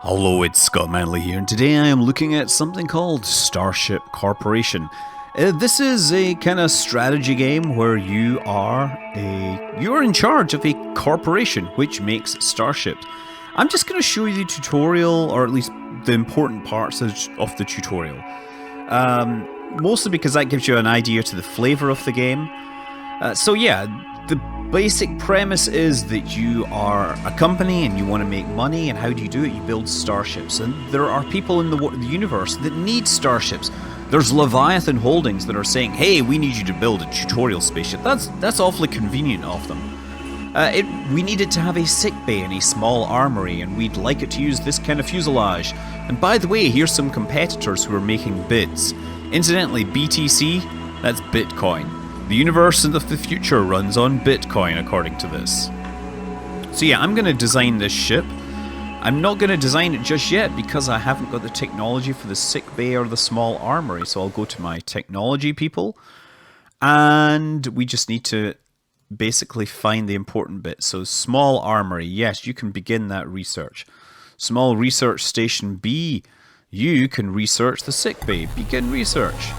Hello, it's Scott Manley here, and today I am looking at something called Starship Corporation. This is a kind of strategy game where you're in charge of a corporation which makes starships. I'm just going to show you the tutorial, or at least the important parts of the tutorial. Mostly because that gives you an idea to the flavor of the game. The basic premise is that you are a company and you want to make money, and how do you do it? You build starships, and there are people in the universe that need starships. There's Leviathan Holdings that are saying, hey, we need you to build a tutorial spaceship. That's awfully convenient of them. We need it to have a sick bay and a small armory, and we'd like it to use this kind of fuselage. And by the way, here's some competitors who are making bids. Incidentally, BTC, that's Bitcoin. The universe of the future runs on Bitcoin, according to this. So yeah, I'm going to design this ship. I'm not going to design it just yet because I haven't got the technology for the sick bay or the small armory. So I'll go to my technology people, and we just need to basically find the important bit. So small armory, yes, you can begin that research. Small research station B, you can research the sick bay. Begin research.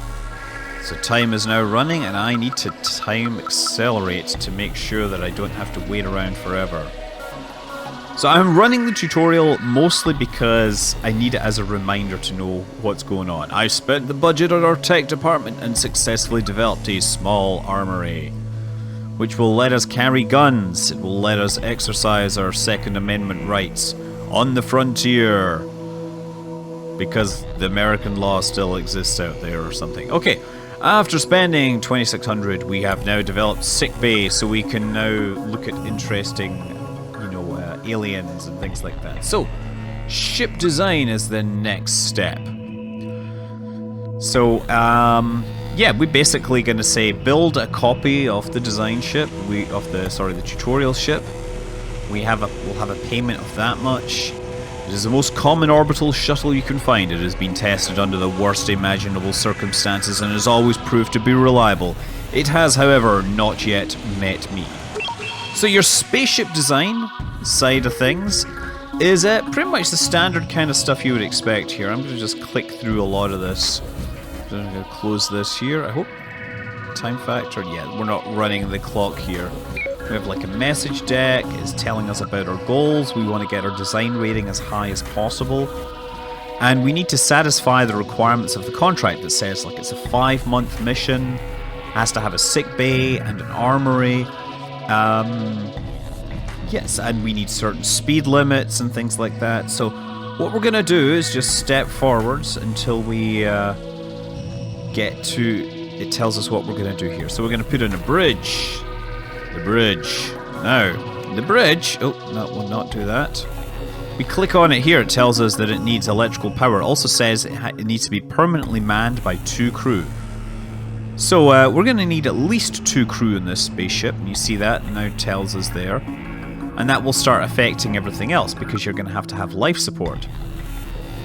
So time is now running, and I need to time accelerate to make sure that I don't have to wait around forever. So I'm running the tutorial mostly because I need it as a reminder to know what's going on. I spent the budget on our tech department and successfully developed a small armory, which will let us carry guns. It will let us exercise our Second Amendment rights on the frontier, because the American law still exists out there or something. Okay. After spending 2,600, we have now developed sick bay, so we can now look at interesting, aliens and things like that. So, ship design is the next step. So, we're basically going to say build a copy of the design ship, the tutorial ship. We'll have a payment of that much. It is the most common orbital shuttle you can find. It has been tested under the worst imaginable circumstances and has always proved to be reliable. It has, however, not yet met me. So your spaceship design side of things is pretty much the standard kind of stuff you would expect here. I'm going to just click through a lot of this. I'm going to close this here, I hope. Time factor, yeah, we're not running the clock here. We have like a message deck. It's telling us about our goals. We want to get our design rating as high as possible. And we need to satisfy the requirements of the contract that says like it's a 5-month mission, has to have a sick bay and an armory. Yes, and we need certain speed limits and things like that. So what we're going to do is just step forwards until we get to... It tells us what we're going to do here. So we're going to put in a bridge. The bridge. Now, the bridge... Oh, that will not do that. We click on it here. It tells us that it needs electrical power. It also says it needs to be permanently manned by 2 crew. So we're going to need at least 2 crew in this spaceship. And you see that now tells us there. And that will start affecting everything else because you're going to have life support.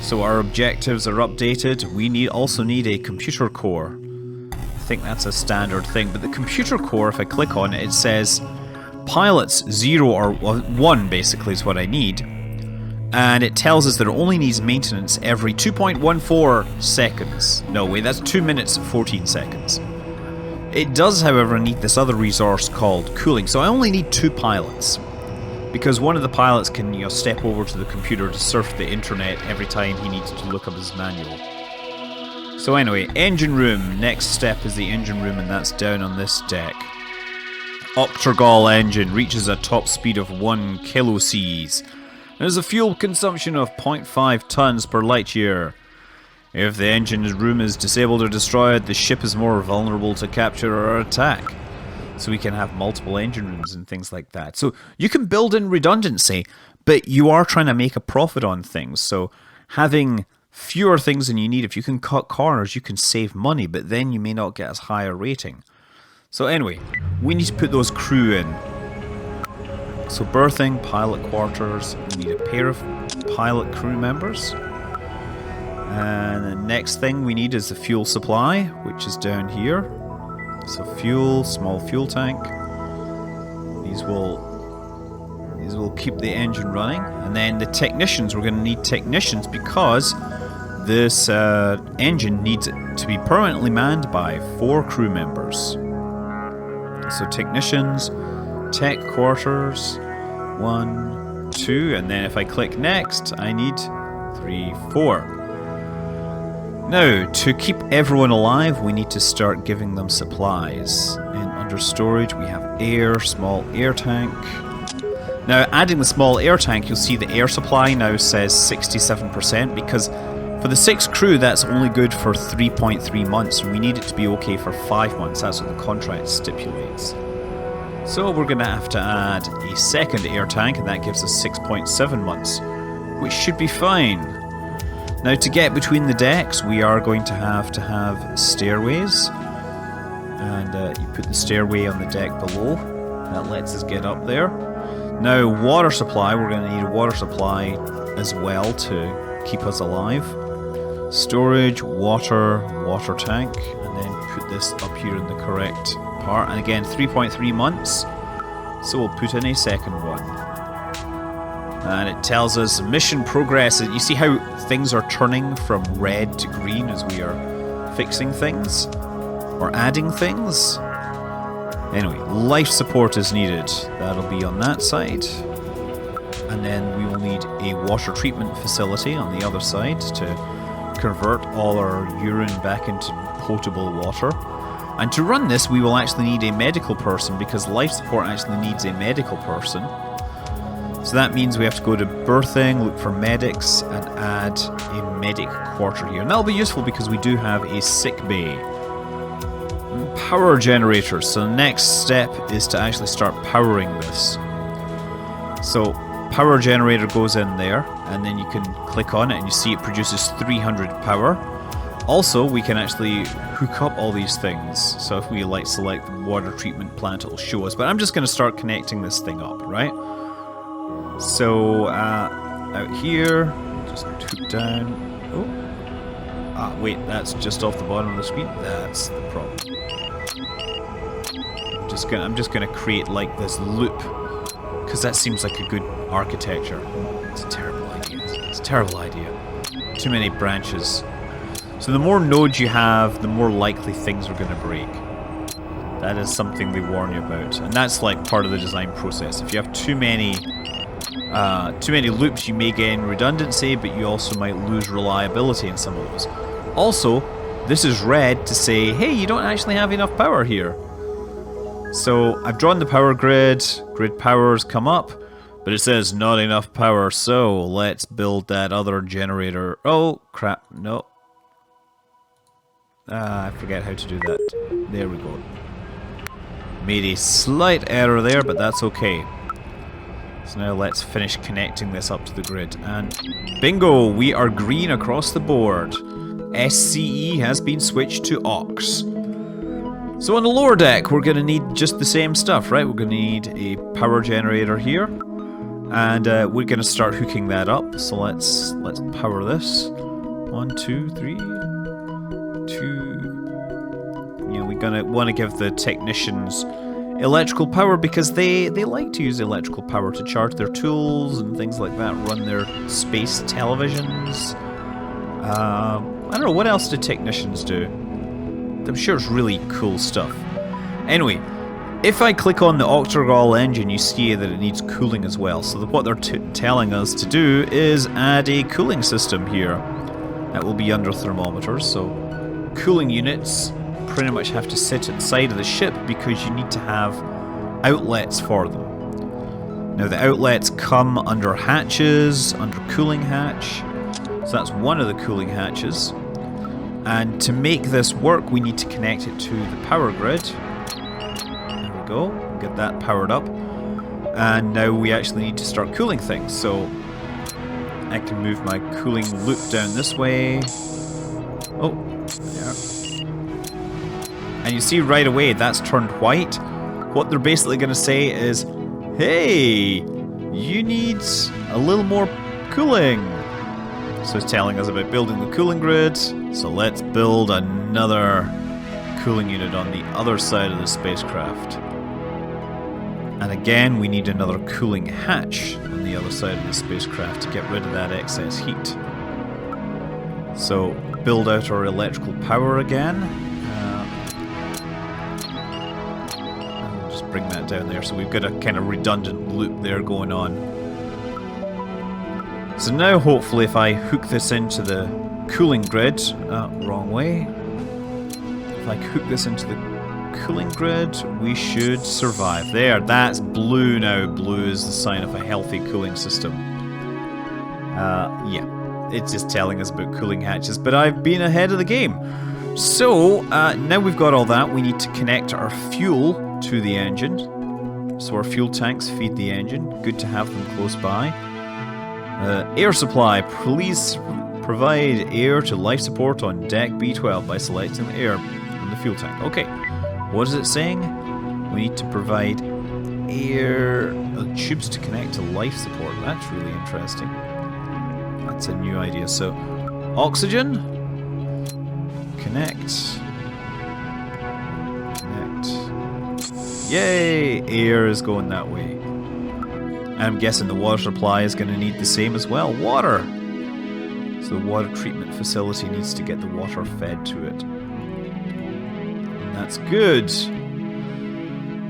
So our objectives are updated. We also need a computer core. I think that's a standard thing, but the computer core, if I click on it, it says pilots 0 or 1 basically is what I need, and it tells us that it only needs maintenance every 2.14 seconds. No wait, that's 2 minutes 14 seconds. It does, however, need this other resource called cooling, so I only need 2 pilots, because one of the pilots can step over to the computer to surf the internet every time he needs to look up his manual. So anyway, engine room. Next step is the engine room, and that's down on this deck. Octogol engine reaches a top speed of 1 kcal. There's a fuel consumption of 0.5 tons per light year. If the engine room is disabled or destroyed, the ship is more vulnerable to capture or attack. So we can have multiple engine rooms and things like that. So you can build in redundancy, but you are trying to make a profit on things. So having fewer things than you need, if you can cut corners, you can save money, but then you may not get as high a rating. So anyway, we need to put those crew in. So berthing, pilot quarters, we need a pair of pilot crew members. And the next thing we need is the fuel supply, which is down here. So fuel, small fuel tank. These will we'll keep the engine running. And then the technicians, we're going to need technicians because this engine needs it to be permanently manned by 4 crew members. So technicians, tech quarters, 1, 2, and then if I click next, I need 3, 4. Now, to keep everyone alive, we need to start giving them supplies. Under storage, we have air, small air tank. Now, adding the small air tank, you'll see the air supply now says 67% because for the 6 crew, that's only good for 3.3 months, and we need it to be okay for 5 months. That's what the contract stipulates. So we're going to have to add a second air tank, and that gives us 6.7 months, which should be fine. Now, to get between the decks, we are going to have stairways. And you put the stairway on the deck below. That lets us get up there. Now, water supply, we're going to need a water supply as well to keep us alive. Storage, water tank, and then put this up here in the correct part. And again, 3.3 months. So we'll put in a second one. And it tells us mission progress. You see how things are turning from red to green as we are fixing things? Or adding things. Anyway, life support is needed. That'll be on that side. And then we will need a water treatment facility on the other side to convert all our urine back into potable water. And to run this, we will actually need a medical person because life support actually needs a medical person. So that means we have to go to berthing, look for medics, and add a medic quarter here. And that'll be useful because we do have a sick bay. Power generators. So the next step is to actually start powering this. So power generator goes in there, and then you can click on it and you see it produces 300 power. Also, we can actually hook up all these things. So if we select the water treatment plant, it'll show us. But I'm just going to start connecting this thing up, right? So out here, just hook down. Oh, wait, that's just off the bottom of the screen. That's the problem. I'm just gonna create like this loop because that seems like a good architecture. It's a terrible idea. It's a terrible idea. Too many branches. So the more nodes you have, the more likely things are going to break. That is something they warn you about, and that's like part of the design process. If you have too many loops, you may gain redundancy, but you also might lose reliability in some of those. Also, this is red to say, hey, you don't actually have enough power here. So I've drawn the power grid. Grid powers come up, but it says not enough power. So let's build that other generator. Oh crap! No. I forget how to do that. There we go. Made a slight error there, but that's okay. So now let's finish connecting this up to the grid. And bingo! We are green across the board. SCE has been switched to Aux. So on the lower deck, we're going to need just the same stuff, right? We're going to need a power generator here. And we're going to start hooking that up. So let's power this. 1, 2, 3, 2. We're going to want to give the technicians electrical power because they like to use electrical power to charge their tools and things like that, run their space televisions. I don't know, what else do technicians do? I'm sure it's really cool stuff. Anyway, if I click on the Octagal engine, you see that it needs cooling as well. So what they're telling us to do is add a cooling system here. That will be under thermometers, so cooling units pretty much have to sit at the side of the ship because you need to have outlets for them. Now the outlets come under hatches, under cooling hatch. So that's one of the cooling hatches. And to make this work, we need to connect it to the power grid. There we go. Get that powered up. And now we actually need to start cooling things. So I can move my cooling loop down this way. Oh, there. And you see right away that's turned white. What they're basically going to say is, hey, you need a little more cooling. So it's telling us about building the cooling grid. So let's build another cooling unit on the other side of the spacecraft. And again, we need another cooling hatch the other side of the spacecraft to get rid of that excess heat. So, build out our electrical power again. I'll just bring that down there. So we've got a kind of redundant loop there going on. So now, hopefully, if I hook this into the cooling grid, wrong way. If I hook this into the cooling grid, we should survive. There, that's blue now. Blue is the sign of a healthy cooling system. Yeah, it's just telling us about cooling hatches, but I've been ahead of the game. So, now we've got all that, we need to connect our fuel to the engine. So our fuel tanks feed the engine. Good to have them close by. Air supply. Please provide air to life support on deck B12 by selecting the air from the fuel tank. Okay. What is it saying? We need to provide air tubes to connect to life support. That's really interesting. That's a new idea. So, oxygen. Connect. Connect. Yay! Air is going that way. I'm guessing the water supply is going to need the same as well. Water! So the water treatment facility needs to get the water fed to it. That's good.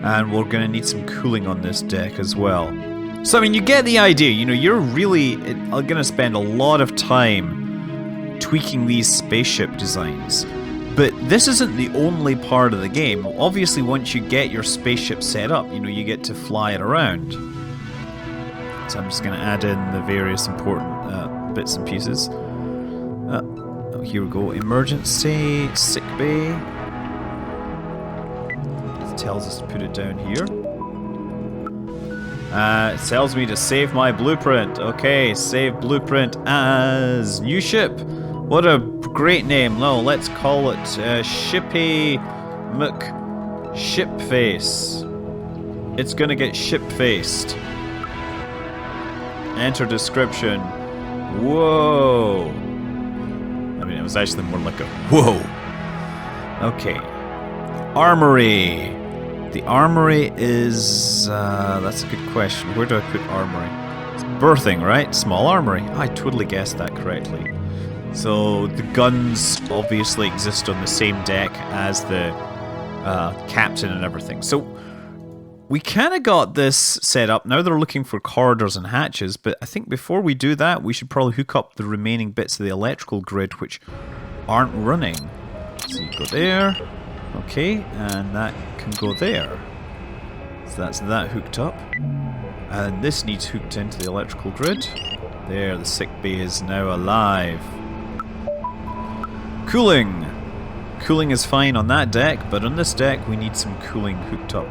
And we're going to need some cooling on this deck as well. So, I mean, you get the idea. You know, you're really going to spend a lot of time tweaking these spaceship designs. But this isn't the only part of the game. Obviously, once you get your spaceship set up, you know, you get to fly it around. So I'm just going to add in the various important bits and pieces. Oh, here we go. Emergency, sick bay. Tells us to put it down here. It tells me to save my blueprint. Okay, save blueprint as new ship. What a great name. No, let's call it Shippy Shipface. It's gonna get ship-faced. Enter description. Whoa. I mean, it was actually more like a whoa. Okay. Armory. The armory is... that's a good question. Where do I put armory? It's berthing, right? Small armory. I totally guessed that correctly. So the guns obviously exist on the same deck as the captain and everything. So we kind of got this set up. Now they're looking for corridors and hatches, but I think before we do that, we should probably hook up the remaining bits of the electrical grid which aren't running. So you go there. Okay, and that can go there. So that's that hooked up. And this needs hooked into the electrical grid. There, the sick bay is now alive. Cooling! Cooling is fine on that deck, but on this deck we need some cooling hooked up.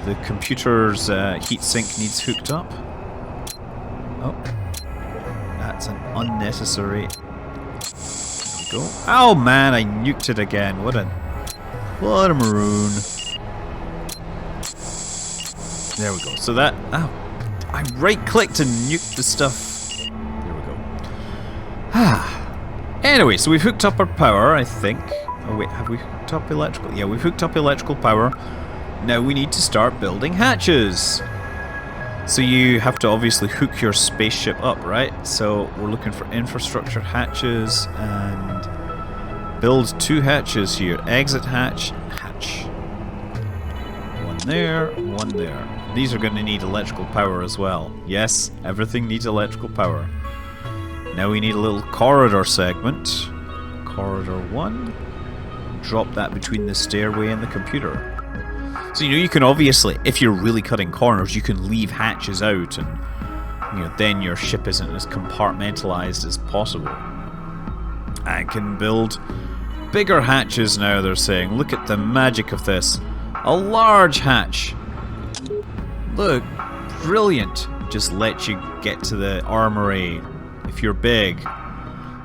The computer's heatsink needs hooked up. Oh, that's an unnecessary... There we go. Oh man, I nuked it again. What a maroon. There we go. So that... Oh, I right-clicked and nuked the stuff. There we go. Anyway, so we've hooked up our power, I think. Oh wait, have we hooked up electrical? Yeah, we've hooked up electrical power. Now we need to start building hatches. So you have to obviously hook your spaceship up, right? So we're looking for infrastructure hatches and build 2 hatches here. Exit hatch, hatch. One there, one there. These are going to need electrical power as well. Yes, everything needs electrical power. Now we need a little corridor segment. Corridor 1. Drop that between the stairway and the computer. So, you know, you can obviously, if you're really cutting corners, you can leave hatches out and, you know, then your ship isn't as compartmentalized as possible. I can build bigger hatches now, they're saying. Look at the magic of this. A large hatch. Look, brilliant. Just let you get to the armory if you're big.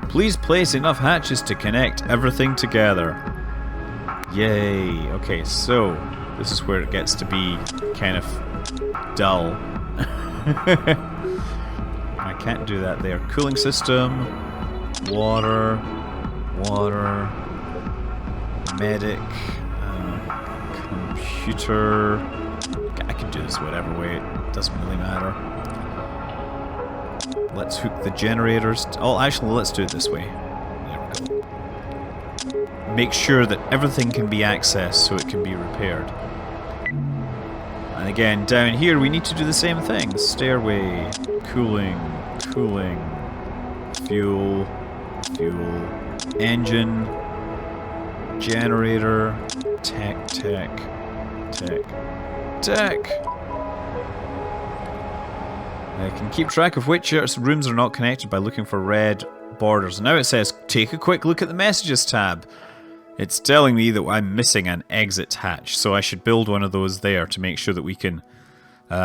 Please place enough hatches to connect everything together. Yay. Okay, so this is where it gets to be kind of dull. I can't do that there. Cooling system, water, water, medic, computer. I can do this whatever way, it doesn't really matter. Let's hook the generators. Oh, actually, let's do it this way. There we go. Make sure that everything can be accessed so it can be repaired. And again, down here we need to do the same thing. Stairway, cooling, cooling, fuel, fuel, engine, generator, tech, tech, tech, tech. I can keep track of which rooms are not connected by looking for red borders. Now it says, take a quick look at the messages tab. It's telling me that I'm missing an exit hatch, so I should build one of those there to make sure that we can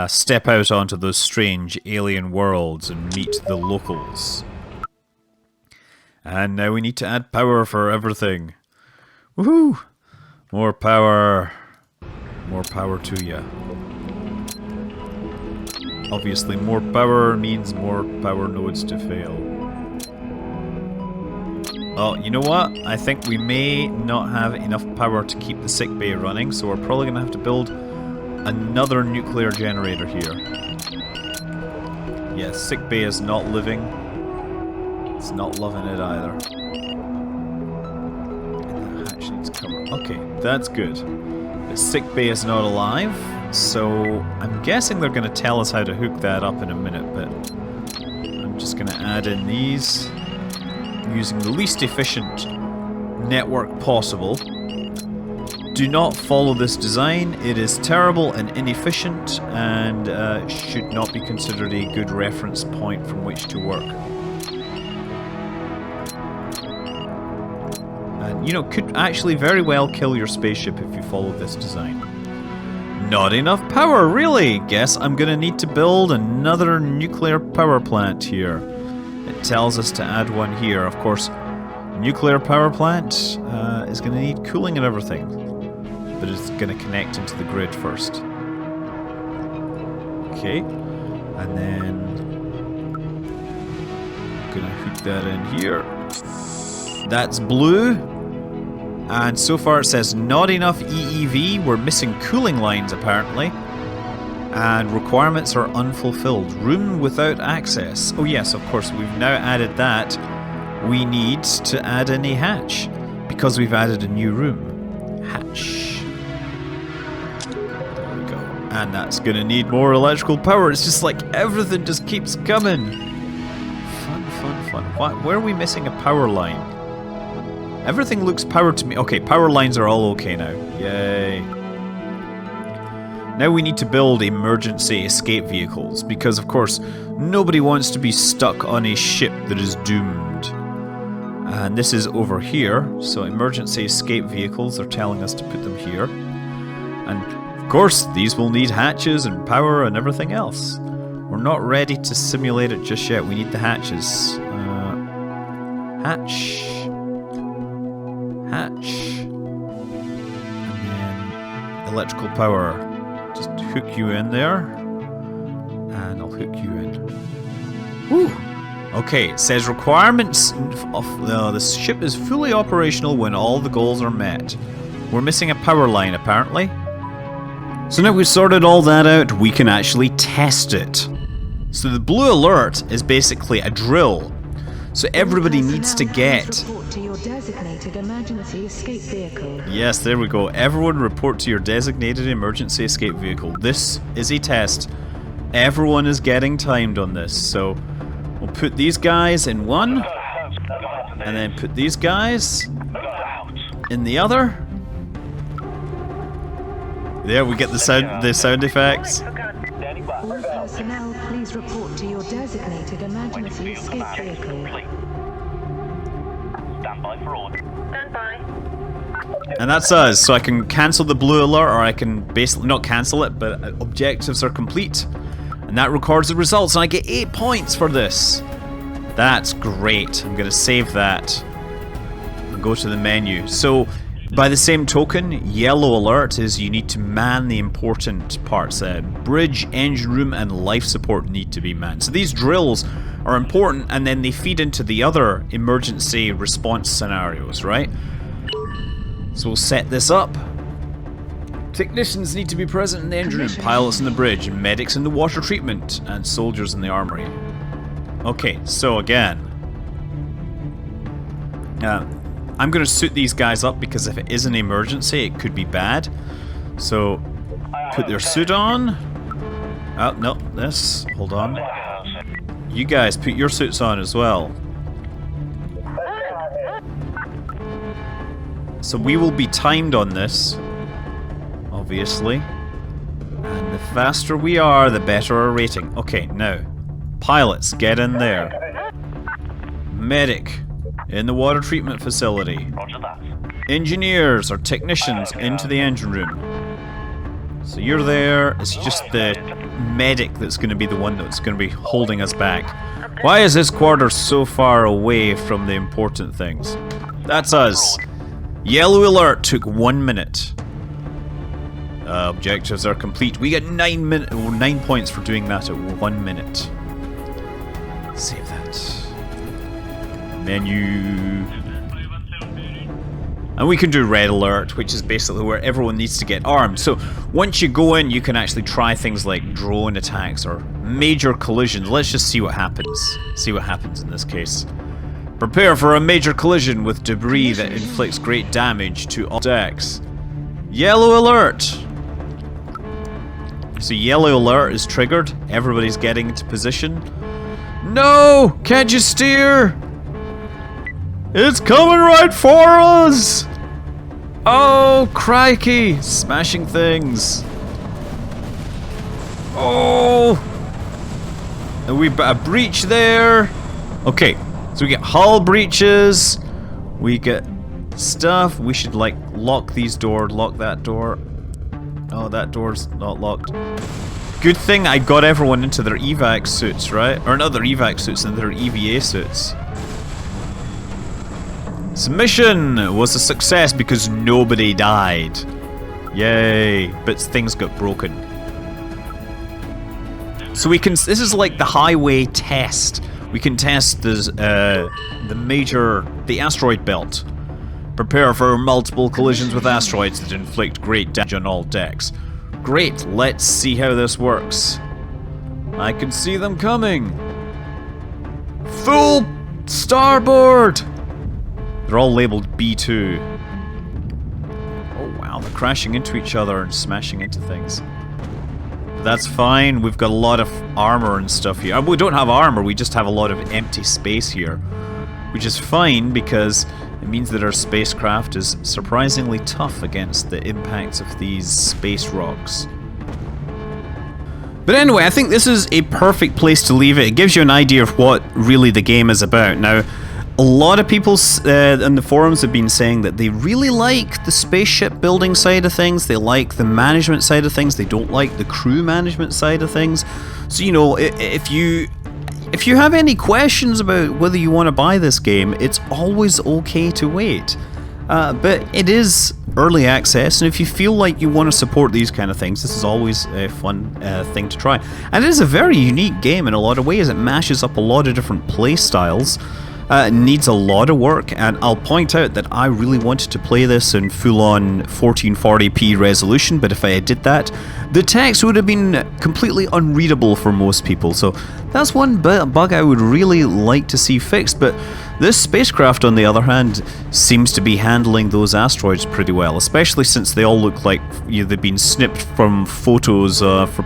step out onto those strange alien worlds and meet the locals. And now we need to add power for everything. Woohoo! More power. More power to ya. Obviously, more power means more power nodes to fail. Oh, you know what? I think we may not have enough power to keep the sick bay running, so we're probably going to have to build another nuclear generator here. Yeah, sick bay is not living. It's not loving it either. And that hatch needs cover. Okay, that's good. The sick bay is not alive, so I'm guessing they're going to tell us how to hook that up in a minute, but I'm just going to add in these using the least efficient network possible. Do not follow this design. It is terrible and inefficient and should not be considered a good reference point from which to work. And, you know, could actually very well kill your spaceship if you follow this design. Not enough power, really? Guess I'm gonna need to build another nuclear power plant here. It tells us to add one here. Of course, nuclear power plant is gonna need cooling and everything, but it's gonna connect into the grid first. Okay, and then I'm gonna hook that in here. That's blue. And so far it says not enough EEV, we're missing cooling lines apparently. And requirements are unfulfilled. Room without access. Oh yes, of course, we've now added that. We need to add in a hatch, because we've added a new room. Hatch. There we go. And that's gonna need more electrical power. It's just like everything just keeps coming. Fun, fun, fun. What? Where are we missing a power line? Everything looks powered to me. Okay, power lines are all okay now. Yay. Now we need to build emergency escape vehicles, because of course nobody wants to be stuck on a ship that is doomed. And this is over here, so emergency escape vehicles are telling us to put them here. And of course these will need hatches and power and everything else. We're not ready to simulate it just yet. We need the hatches. Hatch. Hatch. And then electrical power. Just hook you in there. And I'll hook you in. Whew. Okay, it says requirements of the ship is fully operational when all the goals are met. We're missing a power line apparently. So now we've sorted all that out, we can actually test it. So the blue alert is basically a drill. So everybody needs to get... To your designated emergency escape vehicle. Yes, there we go. Everyone report to your designated emergency escape vehicle. This is a test. Everyone is getting timed on this. So we'll put these guys in one. And then put these guys in the other. There we get the sound effects. All personnel, please report to your designated emergency escape vehicle. Stand by for order. Stand by. And that's us. So I can cancel the blue alert, or I can basically not cancel it, but objectives are complete. And that records the results, and I get 8 points for this. That's great. I'm going to save that and go to the menu. So by the same token, yellow alert is you need to man the important parts. Bridge, engine room, and life support need to be manned. So these drills are important, and then they feed into the other emergency response scenarios, right? So we'll set this up. Technicians need to be present in the engine room, pilots in the bridge, medics in the water treatment, and soldiers in the armory. Okay, so again, I'm going to suit these guys up because if it is an emergency, it could be bad. So, put their suit on. Oh, no, this. Hold on. You guys, put your suits on as well. So we will be timed on this, obviously. And the faster we are, the better our rating. Okay, now, pilots, get in there. Medic, in the water treatment facility. Engineers or technicians into the engine room. So you're there, it's just the medic that's going to be the one that's going to be holding us back. Why is this quarter so far away from the important things? That's us. Yellow alert took 1 minute. Objectives are complete. We get 9 points for doing that at 1 minute. Save that. Menu. And we can do red alert, which is basically where everyone needs to get armed. So once you go in, you can actually try things like drone attacks or major collisions. Let's just see what happens. See what happens in this case. Prepare for a major collision with debris that inflicts great damage to all decks. Yellow alert! So yellow alert is triggered. Everybody's getting into position. No! Can't you steer? It's coming right for us! Oh, crikey! Smashing things. Oh! And we've got a breach there. Okay. So we get hull breaches, we get stuff, we should like lock these doors, lock that door. Oh, that door's not locked. Good thing I got everyone into their evac suits, right? Or not their evac suits, and their EVA suits. Submission was a success because nobody died. Yay, but things got broken. So we can, this is like the highway test. We can test the asteroid belt. Prepare for multiple collisions with asteroids that inflict great damage on all decks. Great, let's see how this works. I can see them coming. Full starboard! They're all labeled B2. Oh wow, they're crashing into each other and smashing into things. That's fine, we've got a lot of armor and stuff here. We don't have armor, we just have a lot of empty space here. Which is fine because it means that our spacecraft is surprisingly tough against the impacts of these space rocks. But anyway, I think this is a perfect place to leave it. It gives you an idea of what really the game is about. Now, a lot of people in the forums have been saying that they really like the spaceship building side of things, they like the management side of things, they don't like the crew management side of things. So, you know, if you have any questions about whether you want to buy this game, it's always okay to wait. But it is early access, and if you feel like you want to support these kind of things, this is always a fun thing to try. And it is a very unique game in a lot of ways. It mashes up a lot of different play styles. It needs a lot of work, and I'll point out that I really wanted to play this in full-on 1440p resolution, but if I did that, the text would have been completely unreadable for most people, so that's one bug I would really like to see fixed. But this spacecraft, on the other hand, seems to be handling those asteroids pretty well, especially since they all look like they've been snipped from photos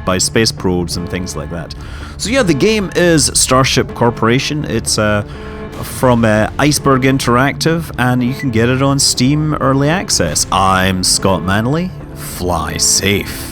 by space probes and things like that. So yeah, the game is Starship Corporation. It's from Iceberg Interactive, and you can get it on Steam Early Access. I'm Scott Manley. Fly safe.